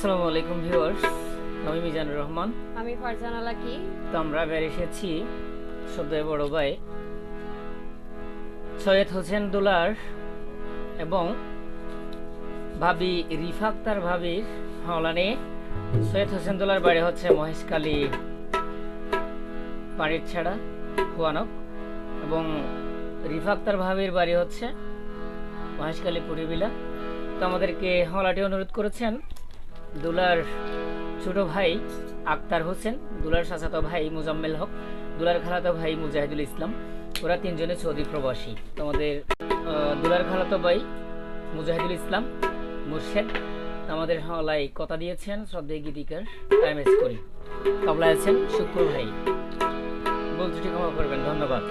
আসসালামু আলাইকুম ভিউয়ার্স, আমি মিজানুর রহমান। আমি ফারজানা লাকি। তো আমরা বের এসেছি সদ্য বড় ভাই সৈয়দ হোসেন দুলার এবং ভাবি রিফা আক্তার ভাবির হাওলানে। সৈয়দ হোসেন দুলার বাড়ি হচ্ছে মহেশখালী পাড়ির ছাড়া হুয়ানক, এবং রিফা আক্তার ভাবির বাড়ি হচ্ছে মহেশখালী পুরিবিলা। তো আমাদেরকে হাওলাটি অনুরোধ করেছেন দুলার ছোট ভাই আক্তার হোসেন, দুলার চাচাতো ভাই মুজাম্মেল হক, দুলার খালাতো ভাই মুজাহিদুল ইসলাম। ওরা তিনজনে সৌদি প্রবাসী। তোমাদের দুলার খালাতো ভাই মুজাহিদুল ইসলাম মুর্শেদ আমাদের হাওলায় কথা দিয়েছেন শ্রদ্ধেয় গীতিকার এমএস করি। তবলায় আছেন শুক্র ভাই। বলতে ঠিক ক্ষমা করবেন, ধন্যবাদ।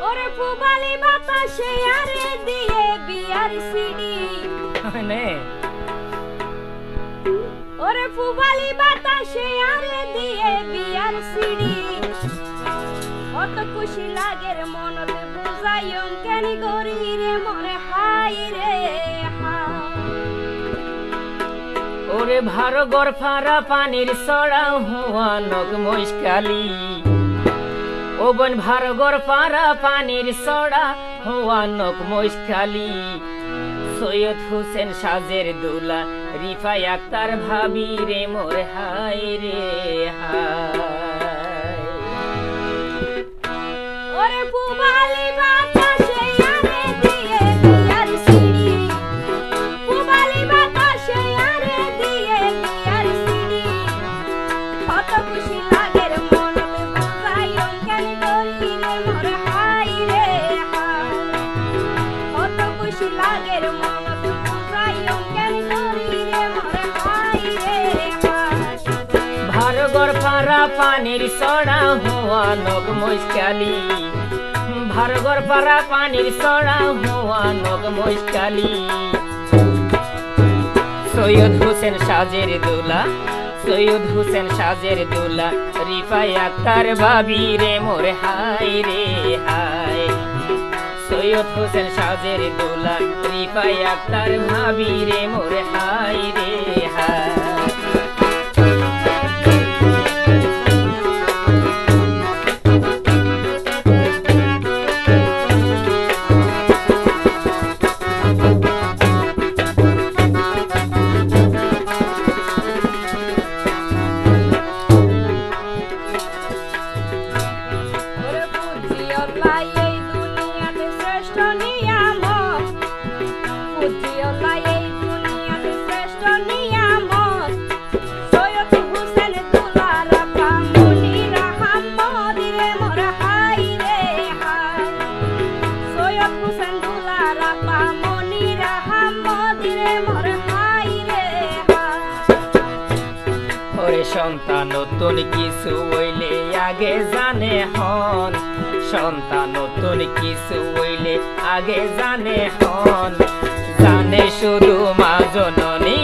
ওরে ফুবালি বাতাসে আরে দিয়ে বিয়ার সিডি নে ওরে ফুবালি বাতাসে আরে দিয়ে বিয়ার সিডি কত খুশি লাগের মনতে বুঝাইম কেন গরি রে মনে হাই রে ওরে ভারো গরফারা পানির সড়া হুয়া নগ মহেশখালী। ও বোন ভারো গরফারা পানির সড়া হুয়া নগ মহেশখালী। সৈয়দ হোসেন সাজের দুলা রিফা আক্তার ভাবি রে মোর হাই রে হাই। ওরে ফুবালি বাতাসে আরে দিয়ে বিয়ার সিডি ফুবালি বাতাসে আরে দিয়ে বিয়ার সিডি কত খুশি লাগের মনতে বুঝাইম কেন গরি রে মোর হাই রে হাই কত খুশি লাগের মনতে বুঝাইম কেন গরি রে মোর হাই রে হাই ভারো গরফারা পানির সড়া হুয়া নগ মহেশখালী। ভারো গরফারা পানির সড়া হুয়া নগ মহেশখালী। সৈয়দ হোসেন সাজের দুলা সৈয়দ হোসেন সাজের দুলা রিফা আক্তার ভাবি রে মোর হাই রে হাই। সৈয়দ হোসেন সাজের দুলা রিফা আক্তার ভাবি রে মোর হাই রে হাই। ওরে বুঝি আল্লাহ এই দুনিয়াতে শ্রেষ্ঠ নিয়ামত বুঝি আল্লাহ এই দুনিয়াতে শ্রেষ্ঠ নিয়ামত সৈয়দ হোসেন দুলার আপা মনির আহমদ রে মোর হাই রে হাই সৈয়দ হোসেন দুলার আপা মনির আহমদ রে মোর হাই রে হাই ওরে সন্তান নতুন কিছু হইলে আগে জানে হন। সন্তান নতুন কিছু হইলে আগে জানে হন। জানে শুধু মা জননী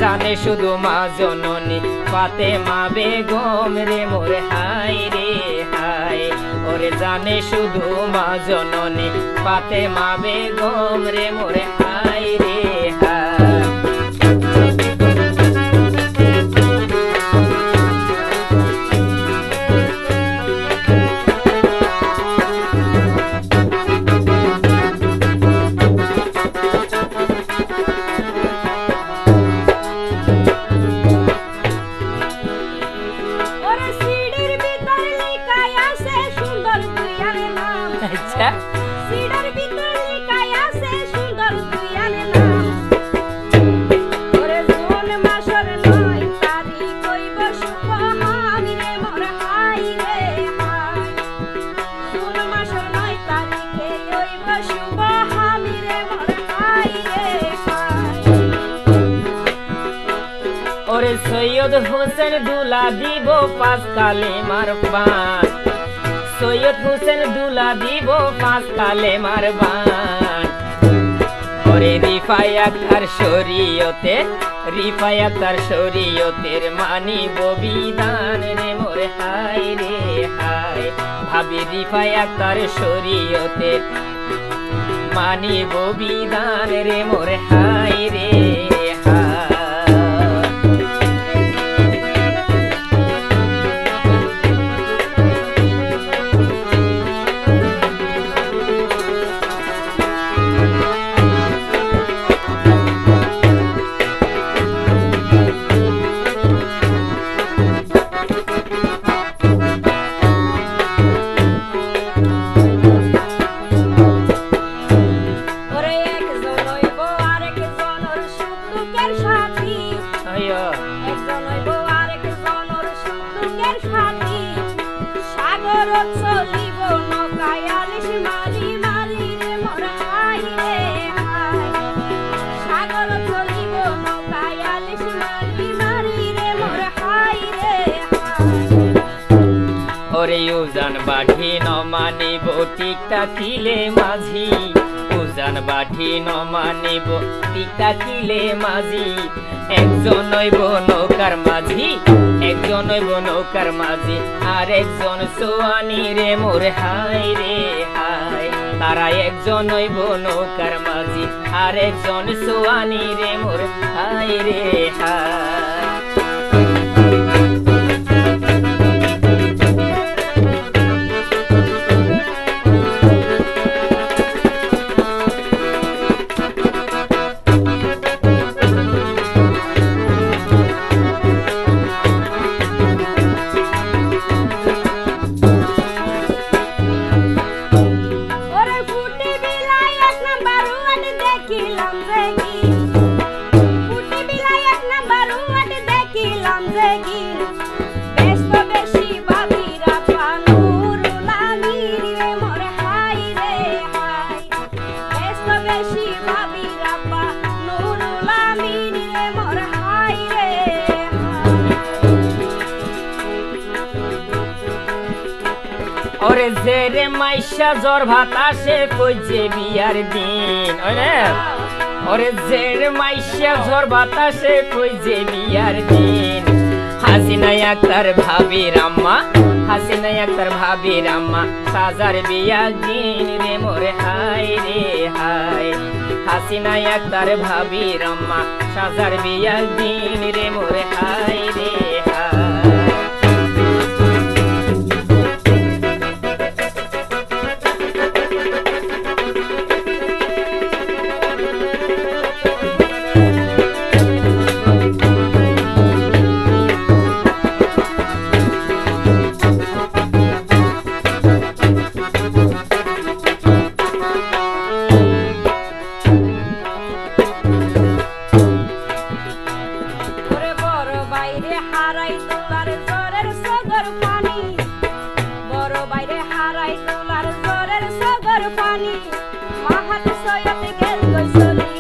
জানে শুধু মা জননী ফাতেমা বেগম রে মোর হাই রে হাই। ওরে জানে শুধু মা জননী ফাতেমা বেগম রে মোর হাই রে হাই। ওরে সিডির ভিতর লিখাই আছে সুন্দর দুইয়ার নাম আচ্ছা, সিডির ভিতর লিখাই আছে সুন্দর দুইয়ার নাম ওরে জুন মাসের 9 তারিখ হইব শুভ আমি রে মোর হাই রে হাই জুন মাসের 9 তারিখে হইব শুভ আমি রে মোর হাই রে হাই ওরে সৈয়দ হোসেন দুলা দিব পাঁচ কালেমার পান। সৈয়দ হোসেন দুলা দিব পাঁচ কালেমার পান। ওরে রিফাই আক্তার শরীয়তে, রিফাই আক্তার শরীয়তের মানিব বিধান রে মোর হায় রে হায়। ভাবি রিফাই আক্তার শরীয়তের মানিব বিধান রে মোর হায় রে হায়। ওরে একজন হইব আরেকজনের সুখ দুঃখের সাথী, আইয়া একজন হইব আরেকজনের সুখ দুঃখের সাথী। সাগর চলিব নৌকায় আলিশ মারি মারি রে মোর হায় রে হায়। সাগর চলিব নৌকায় আলিশ মারি মারি রে মোর হায় রে হায়। ওরে উজান বাঠি ন মানিব টিকটা কিলে মাঝি, উজান বাঠি ন মানিব টিকটা কিলে মাঝি। একজন হইব নৌকার মাঝি, একজন হইব নৌকার মাঝি, আর একজন সোয়ানি রে মোর হায় রে হায়। তারা একজন হইব নৌকার মাঝি, আর একজন সোয়ানি রে মোর হায় রে হায়। ওরে ফুটি বিলাই এক নাম্বার ওয়াট দেখিলাম দেখি, ফুটি বিলাই এক নাম্বার ওয়াট দেখিলাম দেখি। ব্যস্ত বেশি বাবিরা পানুরুল আমির রে মোর হায় রে হায়। ব্যস্ত বেশি বাবিরা পানুরুল আমির রে মোর হায় রে হায়। ওরে জেরে মাইশা জ্বর ভাত আসে কই যে বিয়ার দিন, ওরে জেরে মাইশা জ্বর ভাত আসে কই যে বিয়ার দিন। হাসিনা আক্তার ভাবির আম্মা, হাসিনা আক্তার ভাবির আম্মা সাজার বিয়ার দিন রে মোর হায় রে হায়। হাসিনা আক্তার ভাবির আম্মা সাজার বিয়ার দিন রে মোর হায় রে হায়। ওরে বড় বাইরে হারাই তোলার জ্বরের সগর পানি, বড় বাইরে হারাই তোলার জ্বরের সগর পানি। মাহাত সৈয়দ গেল গৈসলি,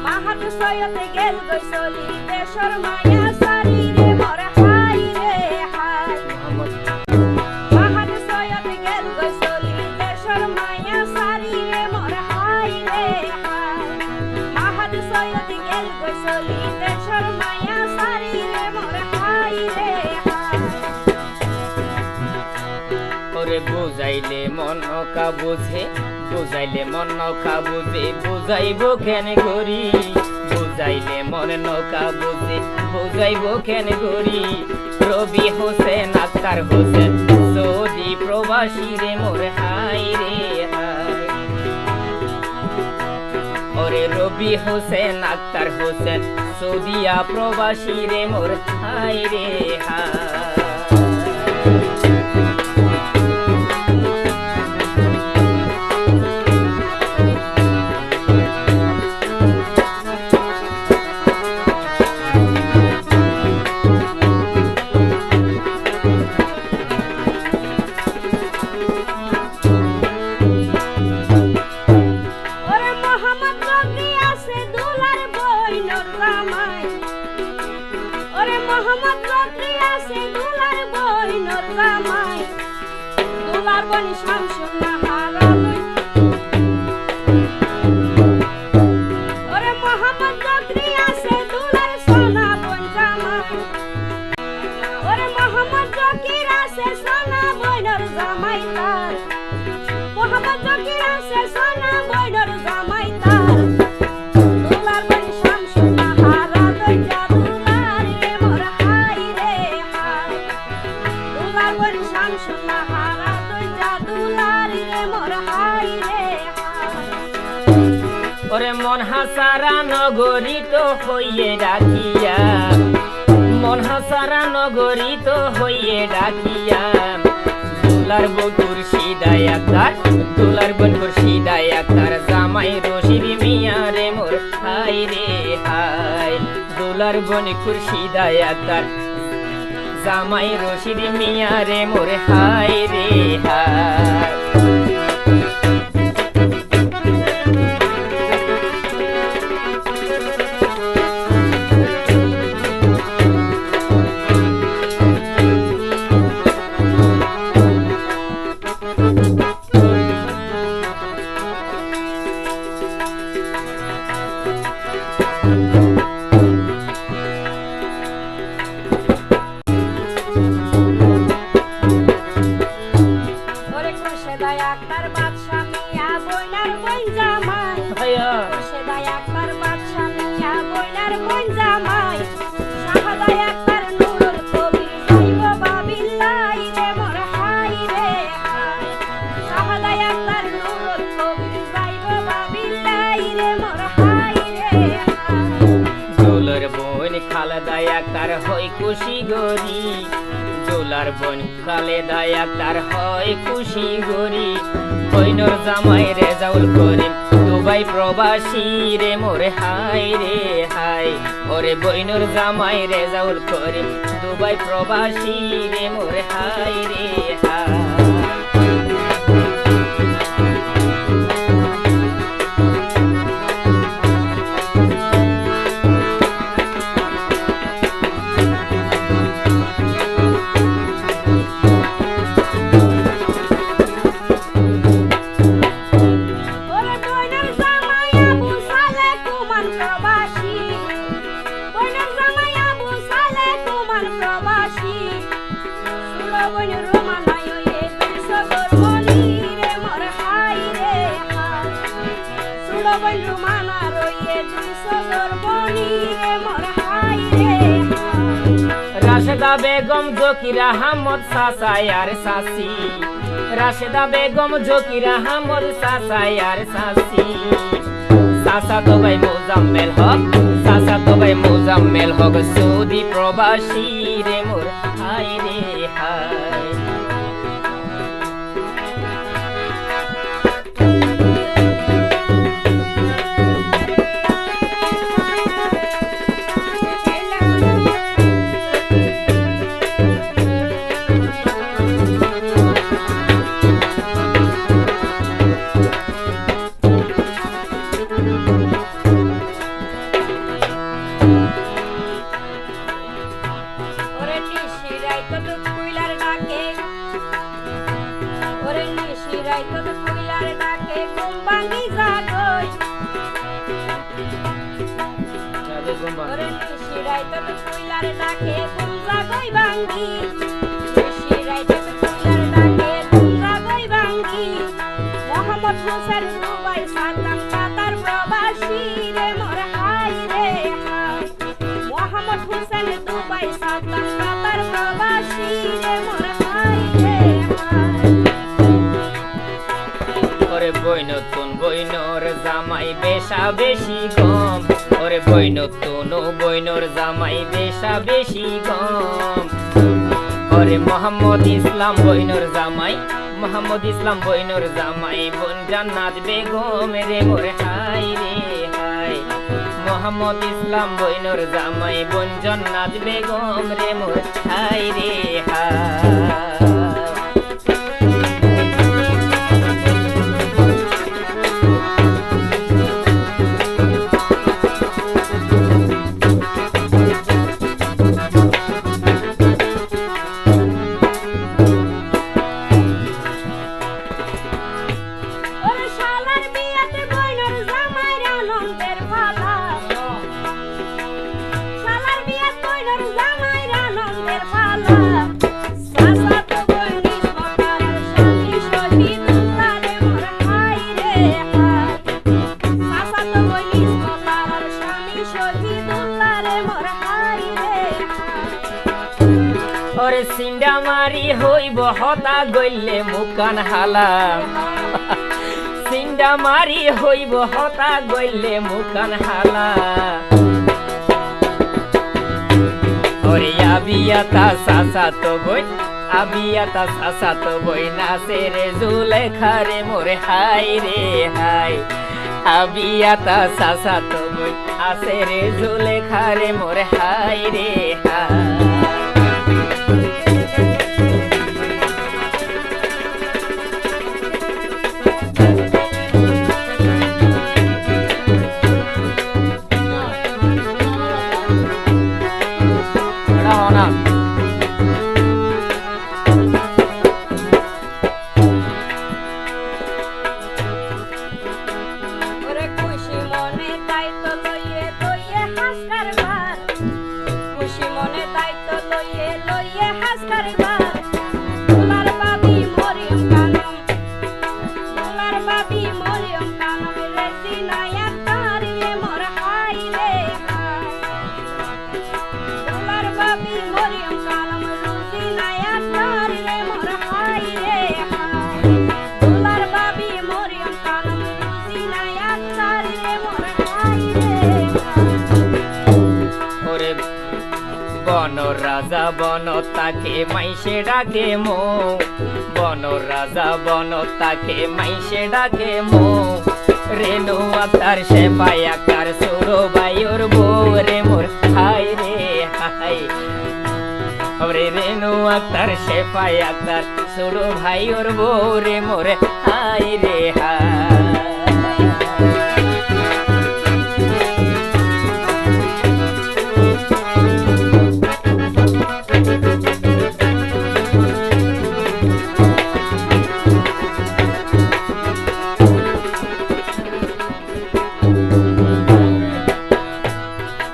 মাহাত সৈয়দ গেল গৈসলি। দেশর মায়া সারি রে মোর হায় রে হায়। মাহাত সৈয়দ গেল গৈসলি, দেশর মায়া সারি রে মোর হায় রে হায়। মাহাত সৈয়দ গেল গৈসলি, দেশর মায়া সারি রে মোর হায় রে হায়। ওরে বুঝাইলে মন নৌকা বুঝে, বুঝাইলে মন নৌকা বুঝে, বুঝাইব কেন গরি। বুঝাইলে মন নৌকা বুঝে, বুঝাইব কেন গরি। রবি হোসেন আক্তার হোসেন সৌদি প্রবাসী রে মোর হায় রে হায়। ওরে রবি হোসেন আক্তার হোসেন সৌদিয়া প্রবাসী রে মোর হায় রে হায়। মোহাম্মদ রকি আছে দুলার বইনর জামাই দুলার বনি শামসুন নাহার হাসারা নগরিত হইয়ে ডাকিয়া, মন হাসারা নগরিত হইয়ে ডাকিয়া, দুলার বউ খুরশিদায় আক্তার, দুলার বোন খুরশিদায় আক্তার, জামাই রশিদ মিয়া রে মোর হাই রে হাই। দুলার বোন খুরশিদায় আক্তার, জামাই রশিদ মিয়া রে মোর হাই রে হাই। ওরে খুরশেদায় আক্তার বাদশা মিয়া বইনার বইন জামাই, ভাইয়া খুরশেদায় আক্তার বাদশা মিয়া বইনার বইন জামাই, শাহাদায় আক্তার নুরুল কবির যাইব বাবিল্লাই রে মোর হাই রে হাই। শাহাদায় আক্তার নুরুল কবির যাইব বাবিল্লাই রে মোর হাই রে হাই। দুলার বোন খালেদায় আক্তার হয় খুশি গরি, দুলার বোন খালেদায় আক্তার হয় খুশি গরি, বইনর জামাই রেজাউল করিম দুবাই প্রবাসী রে মোর হাই রে হাই। ওরে বইনর জামাই রেজাউল করিম দুবাই প্রবাসী রে মোর হাই রে হাই। ওরে বইনার জামাই আবু সালে কুমান প্রবাসী, বইনার জামাই আবু সালে কুমান প্রবাসী, সুরা বইন রোমানায় এ দুইশগর মনি রে মোর হাই রে হাই। সুরা বইন রোমানা রয়ে দুইশগর মনি রে মোর হাই রে হাই। রাশেদা বেগম জকির আহমদ সাসায়ার সাসি, রাশেদা বেগম জকির আহমদ সাসায়ার সাসি, সাসা তো ভাই মোজাম্মেল হক, সাসা তো ভাই মোজাম্মেল হক সৌদি প্রবাসী রে মোর হাই রে হাই। ওরে নিশিরাই তো কুইলার ডাকে, ওরে নিশিরাই তো কুইলার ডাকে, ঘুম ভাঙি জাগই। ওরে নিশিরাই তো কুইলার ডাকে, ঘুম জাগই ভাঙ্গি। নিশিরাই তো কুইলার ডাকে, ঘুম জাগই ভাঙ্গি। মোহাম্মদ হোসেন দুবাই সাদ্দাম কাতার প্রবাসী রে মোর হাই রে হাই। মোহাম্মদ হোসেন দুবাই সাদ্দাম কাতার প্রবাসী রে মোর হাই রে হাই। ওরে বই নতুন বইনর জামাই বেশা বেশি গম, ওরে বই নতুন বইনর জামাই বেশা বেশি গম। ওরে মোহাম্মদ ইসলাম বইনর জামাই, মোহাম্মদ ইসলাম বইনর জামাই, বোন জান্নাত বেগম রে মোর হাই রে হাই। মোহাম্মদ ইসলাম বইনর জামাই, বোন জান্নাত বেগম রে মোর হাই রে হাই। ওরে শালার বিয়াতে বইনার জামাইর আনন্দের ফালা, শালার বিয়াত বইনার জামাইর আনন্দের ফালা। সাসা তো বইনি সকাল শান্তি শহীদুল্লাহ রে মোর হাই রে হাই। সাসা তো বইনি সকাল শান্তি শহীদুল্লাহ রে মোর হাই রে হাই। ওরে সিন্ডা মারি হইব হতা গইলে মুকান হালা, সিন্ডা মুন্ডা মারি হইব হতা গইলে মুখান হালা ওরে আবিয়াতা সাসা তো বই আবিয়াতা সাসা তো বই নাচে রে জুলেখা রে মোরে হাই রে হাই আবিয়াতা সাসা তো বই আসে রে জুলেখা রে মোরে হাই রে হাই ওরে খুশি মনে দায়িত্ব লইয়ে লইয়ে হাস কারবার খুশি মনে দায়িত্ব লইয়ে লইয়ে হাস কারবার দুলার বাবি মরিয়ম কানম দুলার বাবি মরিয়ম কানম রেজি নায়া তারিলে মোর হাই রে হাই দুলার বাবি মরিয়ম কানম রুজি নায়া তারিলে মোর হাই রে হাই দুলার বাবি মরিয়ম কানম রুজি নায়া তারিলে মোর হাই রে হাই ওরে বন রাজা বন তাকে মাইসে ডাকে মো বন রাজা বন তাকে মাইসে ডাকে মো রেনু আতার সে পায়াকার সুরো বায়ুর বউ রে মোর হাই রে হাই ওরে রেনু আতার সে পায়াকার সুরো ভাইয়োর বউ রে মোর হাই রে হাই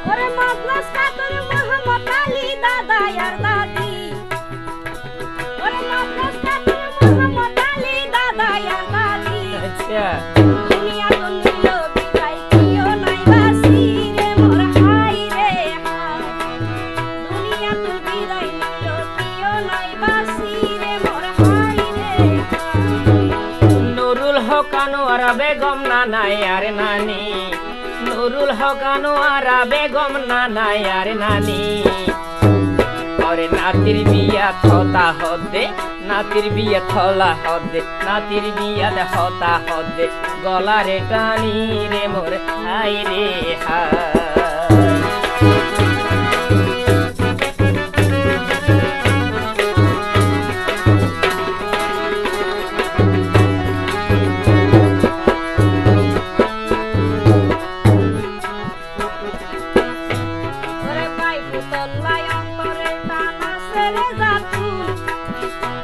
ওরে মাদ্রাস কাতর মোহাম্মদ আলী দাদা আর দাদি ওরে মাদ্রাস কাতর মোহাম্মদ আলী দাদা আর দাদি আচ্ছা দুনিয়া তো নিল বিদায় কিও নাই বাসি রে মোর হাই রে হাই দুনিয়া তো বিদায় নিল কিও নাই বাসি রে মোর হাই রে হাই নুরুল হক আনোয়ারা বেগম নানাই আর নানি নুরুল হক আনোয়ারা বেগম নানাই আর নানি ওরে নাতির বিয়া থতা হদে নাতির বিয়া থলা হদে নাতির বিয়া হতা হদে গলারে টানি রে মোর হাই রে হাই ওরে ভাই পুতলাই অন্তরের টানা সেরে যাতু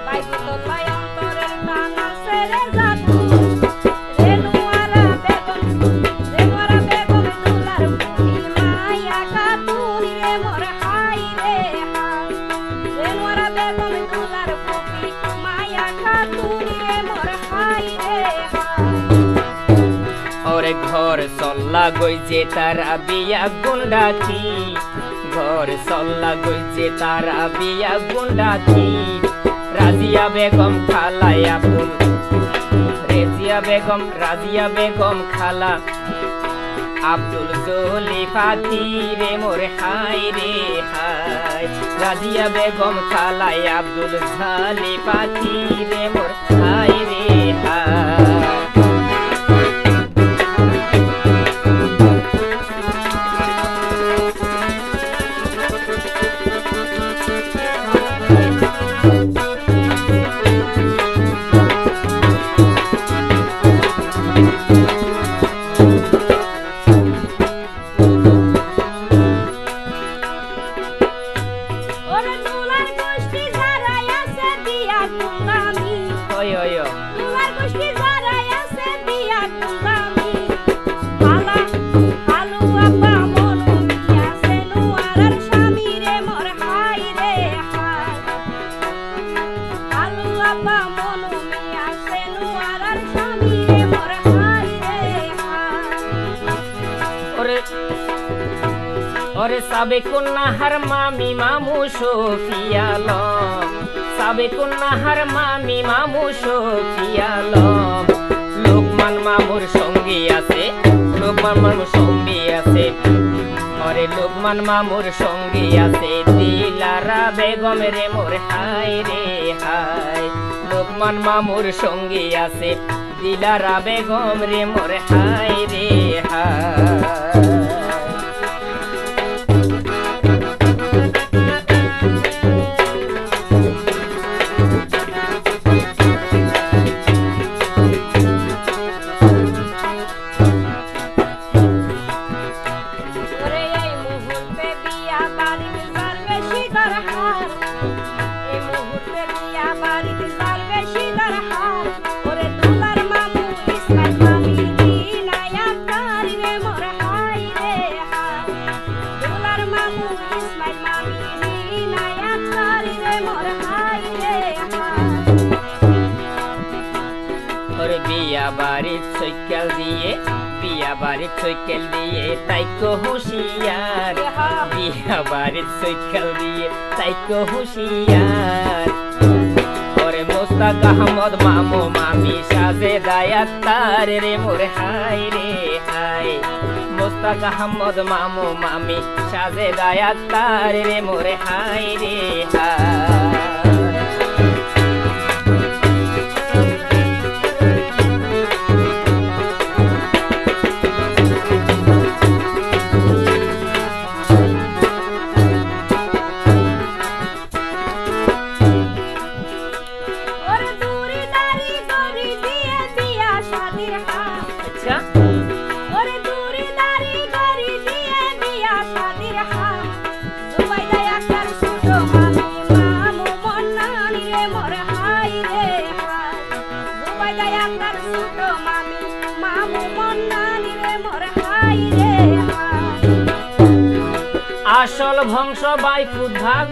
ভাই পুতলাই অন্তরের টানা সেরে যাতু রেনুয়ারা বেগম দুলার ফুটি মায়া কাতুন রে মোর হাই রে হাই রেনুয়ারা বেগম দুলার ফুটি মায়া কাতুন রে মোর হাই রে হাই ওরে ঘর সল্লা গইছে তারা বিয়া গুন্ডাকি ঘর সল্লা গইছে তারা বিয়া গুন্ডাকি রাজিয়া বেগম খালাই আব্দুল রাজিয়া বেগম খালা আব্দুল জলিফাতি রে মোর হাই রে হাই রাজিয়া বেগম খালাই আব্দুল জলিফাতি রে মোর হাই রে হাই ওরে দুলার গোষ্ঠী যারা আছে দিয়া কুন্দামি ওই ওই ও দুলার গোষ্ঠী যারা আছে দিয়া কুন্দামি হালা হালু আপা মনু মিয়া সেনুয়ারার স্বামী রে মোর হাই রে হাই হালু আপা মনু মিয়া সেনুয়ারার স্বামী রে মোর হাই রে হাই ওরে ওরে সাবেকুন নাহার মামি মামু সফিয়ালম সাবেকুন নাহার মামি মামু সফিয়ালম লোক লোকমান মামুর সঙ্গী আছে, লোকমান মামুর সঙ্গী আছে, ওরে লোকমান মামুর সঙ্গী আছে দিলারা বেগম রে মোর হাই রে হাই। লোকমান মামুর সঙ্গী আছে দিলারা বেগম রে মোর হাই রে হাই। ওরে এই মুহূর্তে বিয়া বাড়িতে যার বেশি দরকার, এই মুহূর্তে বিয়া বাড়িতে যার বেশি দরকার, ওরে দুলার মামু ইসমাইল মামি ইনায়াত রে মোর হাই রে হাই। দুলার মামু ইসমাইল মামি ইনায়াত রে মোর হাই রে হাই। ওরে বিয়া বাড়ির সৈকেল দিয়ে, বিয়া বাড়ির সৈকেল দিয়ে তাইকো হুঁশিয়ার, বিয়া বাড়ির সৈকেল দিয়ে তাইকো হুঁশিয়ার। ওরে মোস্তাক আহমদ মামু মামি সাজে দায়াত্তার রে মোর হাই রে হাই। মোস্তাক আহমদ মামু মামি সাজে দায়াত্তার রে মোর হাই রে হাই। ওরে দূরে দাড়ি গড়ি দিয়ে বিয়া শাদির হাত, আচ্ছা ওরে দূরে দাড়ি গড়ি দিয়ে বিয়া শাদির হাত। জুবাইদা একটার ছোট মামি মামু মন্নানি রে মোর হাই রে হাই। জুবাইদা একটার ছোট মামি মামু মন্নানি রে মোর হাই রে হাই। আসল বংশ ভাই ভাগ,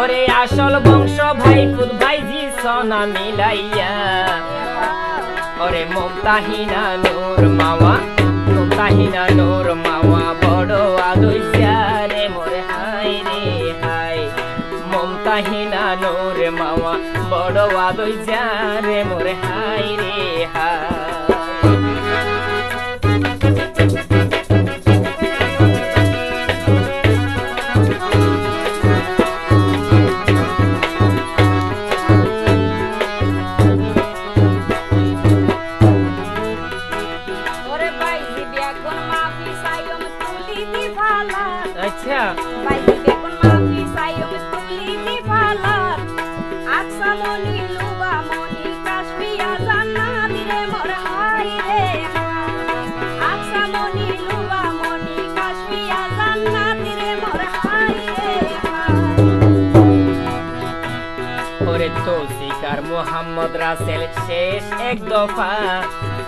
ওরে আসল বংশ ভাই ভাইজি সোনা মিলাইয়া। ওরে মমতাহিনা নূর মাওয়া, মমতাহিনা নূর মাওয়া বড় আদইয়া রে মোর হাই রে হাই। মমতাহিনা নূর মাওয়া বড় আদইয়া রে মোর হাই রে হাই। ওরে বাইজি বেগুন মাফি সাইয়ম তুলি দি ফালা, আচ্ছা বাইজি বেগুন মাফি সাইয়ম তুলি দি ফালা। আকসা মনি লুবা মনি কাশপিয়া জান্নাত রে মোর হাই রে হাই। আকসা মনি লুবা মনি কাশপিয়া জান্নাত রে মোর হাই রে হাই। ওরে তৌসিকার মোহাম্মদ রাসেল শেষ এক দফা,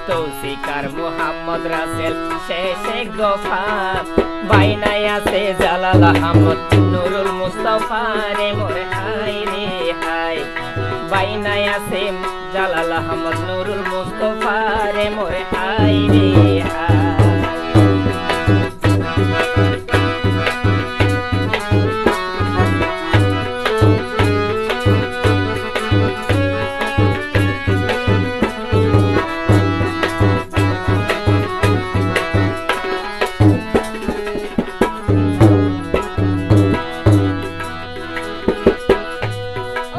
তৌসিকার মোহাম্মদ রাসেল শেষ এক দফা। বাইনায় আছে জালাল আহমদ নুরুল মুস্তাফা রে মোর হাই রে হাই। বাইনায় আছে জালাল আহমদ নুরুল মুস্তাফা রে মোর হাই রে হাই।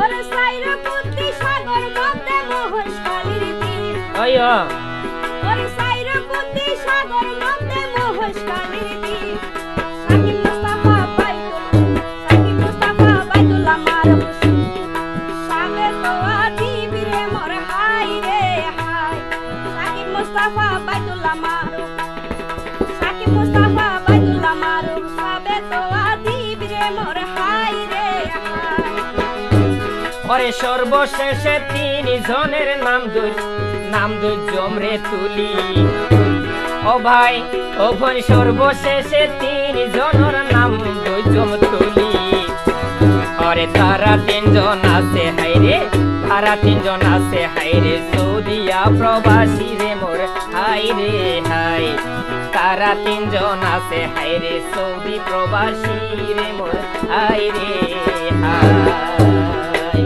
ওরে সাইরা বুদ্ধি সাগর মধ্যে মহেশখালীর তীর, আইয়া ওরে সাইরা বুদ্ধি সাগর মধ্যে মহেশখালীর তীর। সাকিব মুস্তাফা বাইতুল্লাহ মারুফ, সামে তো আদিব রে মোর হাই রে হাই। সাকিব মুস্তাফা বাইতুল্লাহ মারুফ, সাকিব মুস্তাফা বাইতুল্লাহ মারুফ, সামে তো আদিব রে মোর হাই রে হাই। ওরে সর্বশেষে তিনি জনের নাম দুই জমরে তুলি। ও ভাই ও ভাই সর্বশেষে তিনি জনের নাম দুই জম তুলি। ওরে তারা তিনজন আছে হাইরে, তারা তিনজন আছে হাইরে সৌদিয়া প্রবাসী রে মোর হাই রে হাই। তারা তিনজন আছে হাইরে সৌদি প্রবাসী রে মোর হাই রে হাই।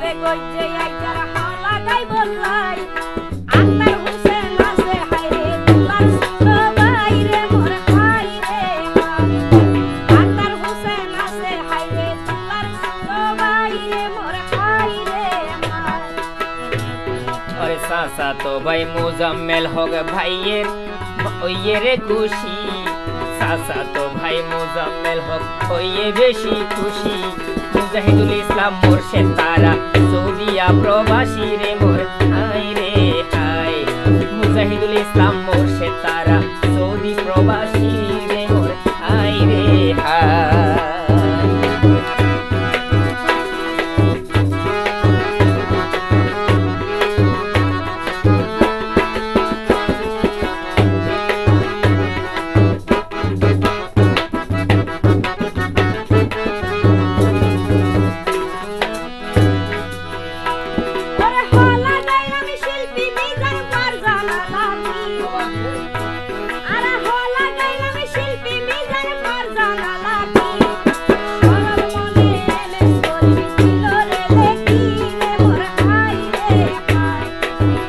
গজ্জে গজ্জে আইজার হালা গাই বললাই আক্তার হোসেন আছে হাইরে দুলার ছোট ভাই রে মোর হাই রে হাই আক্তার হোসেন আছে হাইরে দুলার ছোট ভাই রে মোর হাই রে হাই আরে চাচা তো ভাই মোজাম্মেল হক ভাইয়ের ওইয়ে রে খুশি, চাচা তো ভাই মোজাম্মেল হক ওইয়ে বেশি খুশি। মুজাহিদুল ইসলাম মোরশেদ তারা সৌদিয়া প্রবাসী রে মোর হাই রে হাই। মুজাহিদুল ইসলাম মোরশেদ তারা সৌদি প্রবাসী রে মোর হাই রে হাই। ওরে হলা গাই আমি শিল্পী মিজান ফারজানা লাকি আরে হলা গাই আমি শিল্পী মিজান ফারজানা লাকি সরল মনে এলে করবি ছিল রে দেখি রে মোর হাই রে হাই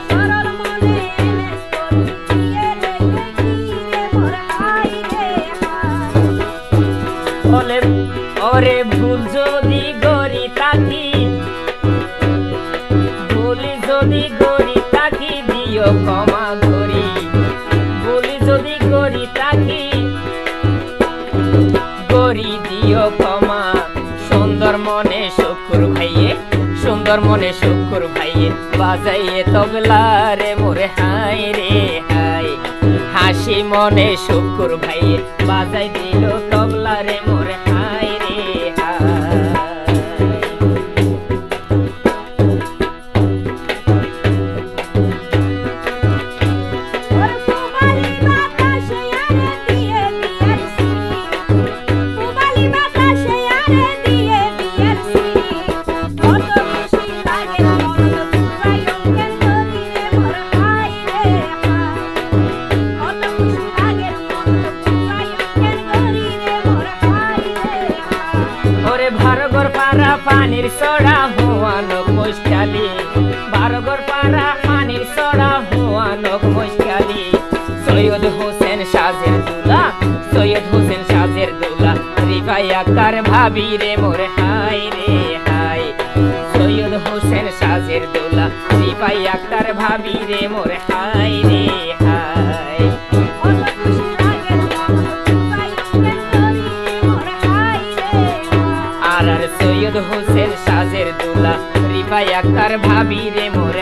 সরল মনে এলে করবি রে দেখি রে মোর হাই রে হাই ওরে ওরে ভুল যদি গরি তাকি, ভুলি যদি গরি তাকি দিও ক্ষমা করি, ভুলি যদি গরি তাকি গরি দিও ক্ষমা। সুন্দর মনে শুকুর ভাইয়ে, সুন্দর মনে শুকুর ভাইয়ে বাজাইয়ে তবলা রে মোরে হাই রে হাই। হাসি মনে শুকুর ভাইয়ে বাজাই দিল তবলা রে মোরে হাই রে হাই। ওরে পুবালি বাতাসে আরে দিয়ে বিয়ের সিঁড়ি পুবালি বাতাসে আরে দিয়ে বিয়ের সিঁড়ি কত খুশি লাগে মন পুরাই অঙ্গের ধরি রে মোর হাই রে হাই কত খুশি লাগে মন পুরাই অঙ্গের ধরি রে মোর হাই রে হাই ওরে ভারগর পাড়া পানির সড়া হুয়ানক মুশকালি, ভারগর পাড়া পানির সড়া হুয়ানক মুশকালি। সৈয়দ হোসেন সাজের দুলা, সৈয়দ হোসেন সাজের দুলা রিফাই আক্তার ভাবি রে মোর হাই রে হাই। সৈয়দ হোসেন সাজের দুলা রিফাই আক্তার ভাবি রে মোর হাই রে হাই। কত খুশি লাগে মন পুরাই অঙ্গের ধরি রে মোর হাই রে হাই আর সৈয়দ হোসেন সাজের দুলা রিফাই আক্তার ভাবি রে মোর